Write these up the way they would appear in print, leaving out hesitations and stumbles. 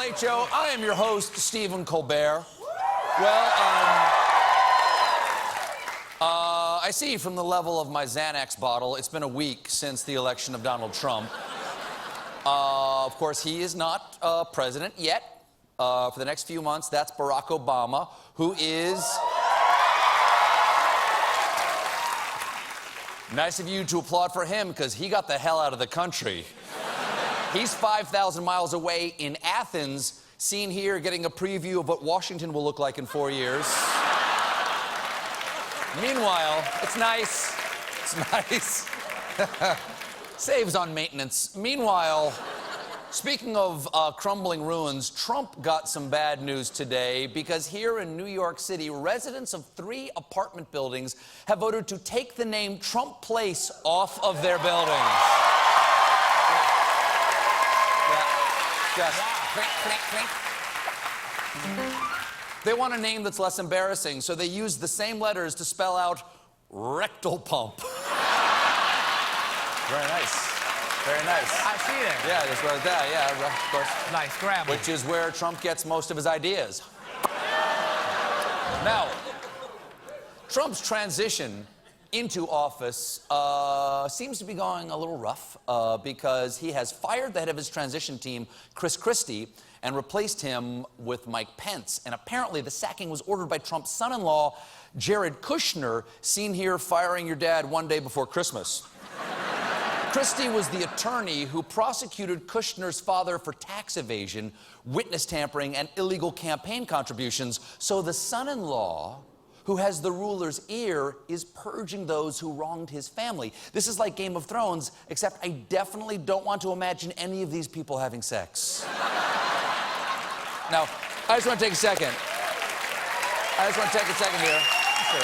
Late Show. I am your host, Stephen Colbert. Well, I see from the level of my Xanax bottle, it's been a week since the election of Donald Trump. Of course, he is not president yet. For the next few months, that's Barack Obama, who is... Nice of you to applaud for him, because he got the hell out of the country. He's 5,000 miles away in Athens, seen here getting a preview of what Washington will look like in 4 years. Meanwhile, it's nice. It's nice. Saves on maintenance. Meanwhile, speaking of crumbling ruins, Trump got some bad news today because here in New York City, residents of 3 apartment buildings have voted to take the name Trump Place off of their buildings. Just clink, clink, clink. They want a name that's less embarrassing, so they use the same letters to spell out rectal pump. Very nice. Very nice. I see it. Yeah, just wrote that. Yeah, of course. Nice grab. Which is where Trump gets most of his ideas. Now, Trump's transition into office seems to be going a little rough because he has fired the head of his transition team, Christie, and replaced him with Mike Pence. And apparently the sacking was ordered by Trump's son-in-law, Jared Kushner, seen here firing your dad one day before Christmas. Christie was the attorney who prosecuted Kushner's father for tax evasion, witness tampering, and illegal campaign contributions. So the son-in-law, who has the ruler's ear, is purging those who wronged his family. This is like Game of Thrones, except I definitely don't want to imagine any of these people having sex. Now, I just want to take a second. I just want to take a second here. Sure,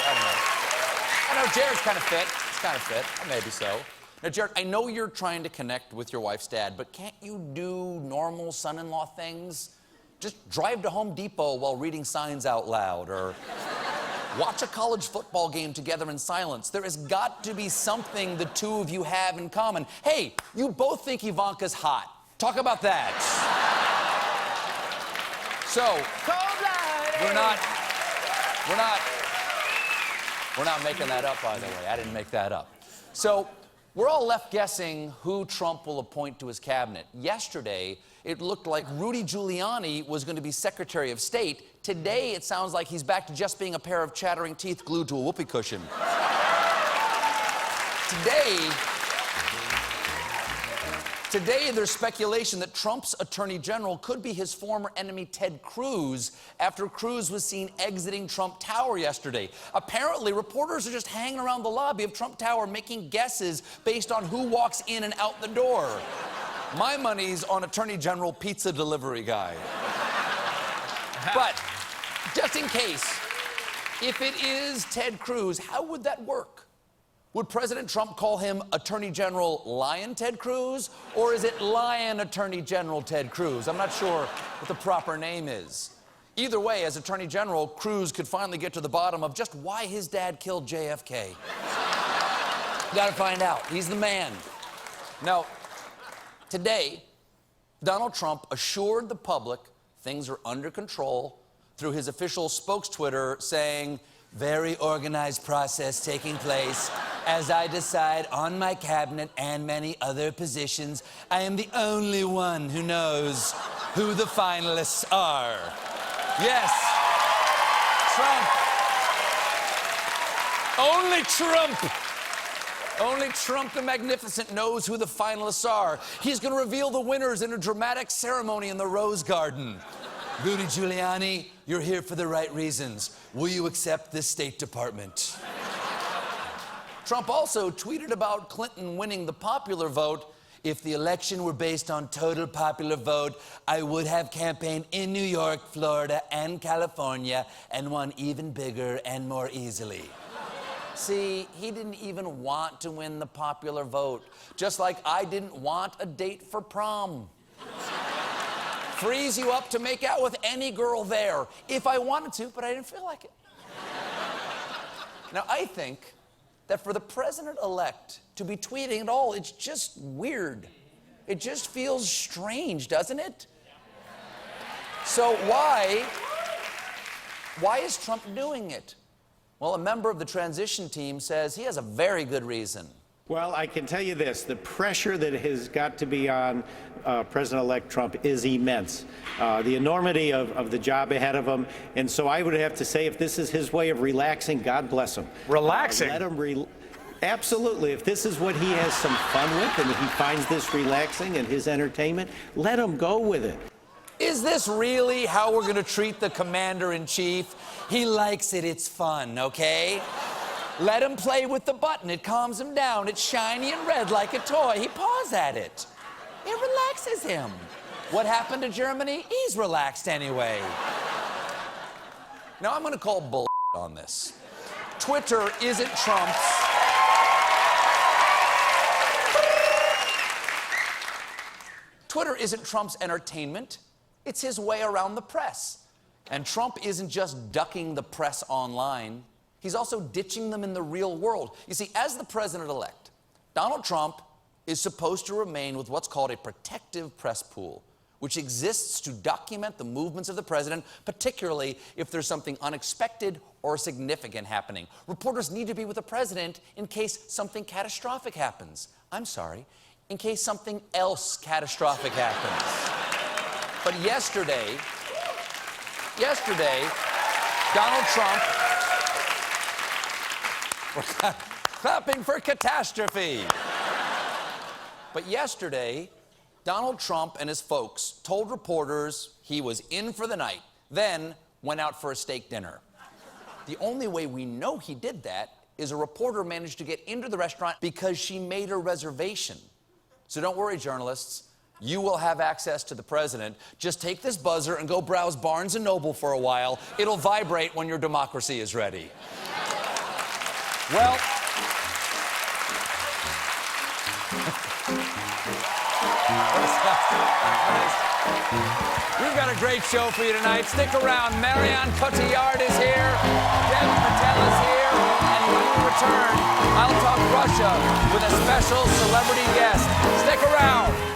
I know Jared's kind of fit. He's kind of fit. Maybe so. Now, Jared, I know you're trying to connect with your wife's dad, but can't you do normal son-in-law things? Just drive to Home Depot while reading signs out loud, or watch a college football game together in silence. There has got to be something the two of you have in common. Hey, you both think Ivanka's hot. Talk about that. So, we're not making that up, by the way. I didn't make that up. So, we're all left guessing who Trump will appoint to his cabinet. Yesterday, it looked like Rudy Giuliani was going to be Secretary of State. Today, it sounds like he's back to just being a pair of chattering teeth glued to a whoopee cushion. Today, there's speculation that Trump's Attorney General could be his former enemy, Ted Cruz, after Cruz was seen exiting Trump Tower yesterday. Apparently, reporters are just hanging around the lobby of Trump Tower making guesses based on who walks in and out the door. My money's on Attorney General pizza delivery guy. But, just in case, if it is Ted Cruz, how would that work? Would President Trump call him Attorney General Lion Ted Cruz, or is it Lion Attorney General Ted Cruz? I'm not sure what the proper name is. Either way, as Attorney General, Cruz could finally get to the bottom of just why his dad killed JFK. Gotta find out. He's the man. Now, today, Donald Trump assured the public things are under control through his official spokes-Twitter saying, "Very organized process taking place as I decide on my cabinet and many other positions. I am the only one who knows who the finalists are." Yes, Trump. Only Trump. Only Trump the Magnificent knows who the finalists are. He's going to reveal the winners in a dramatic ceremony in the Rose Garden. Rudy Giuliani, you're here for the right reasons. Will you accept this State Department? Trump also tweeted about Clinton winning the popular vote. If the election were based on total popular vote, I would have campaigned in New York, Florida, and California, and won even bigger and more easily. See, he didn't even want to win the popular vote, just like I didn't want a date for prom. Frees you up to make out with any girl there, if I wanted to, but I didn't feel like it. Now, I think that for the president-elect to be tweeting at all, it's just weird. It just feels strange, doesn't it? So why is Trump doing it? Well, a member of the transition team says he has a very good reason. Well, I can tell you this, the pressure that has got to be on President-elect Trump is immense. The enormity of the job ahead of him. And so I would have to say, if this is his way of relaxing, God bless him. Relaxing? Let him absolutely. If this is what he has some fun with and he finds this relaxing and his entertainment, let him go with it. Is this really how we're going to treat the commander-in-chief? He likes it, it's fun, okay? Let him play with the button. It calms him down. It's shiny and red like a toy. He paws at it. It relaxes him. What happened to Germany? He's relaxed anyway. Now, I'm going to call bull on this. Twitter isn't Trump's. Twitter isn't Trump's entertainment. It's his way around the press. And Trump isn't just ducking the press online. He's also ditching them in the real world. You see, as the president-elect, Donald Trump is supposed to remain with what's called a protective press pool, which exists to document the movements of the president, particularly if there's something unexpected or significant happening. Reporters need to be with the president in case something catastrophic happens. I'm sorry, in case something else catastrophic happens. But yesterday, Donald Trump, we're clapping for catastrophe. But yesterday, Donald Trump and his folks told reporters he was in for the night, then went out for a steak dinner. The only way we know he did that is a reporter managed to get into the restaurant because she made a reservation. So don't worry, journalists. You will have access to the president. Just take this buzzer and go browse Barnes & Noble for a while. It'll vibrate when your democracy is ready. Well, we've got a great show for you tonight. Stick around. Marion Cotillard is here. Dev Patel is here. And when we return, I'll talk Russia with a special celebrity guest. Stick around.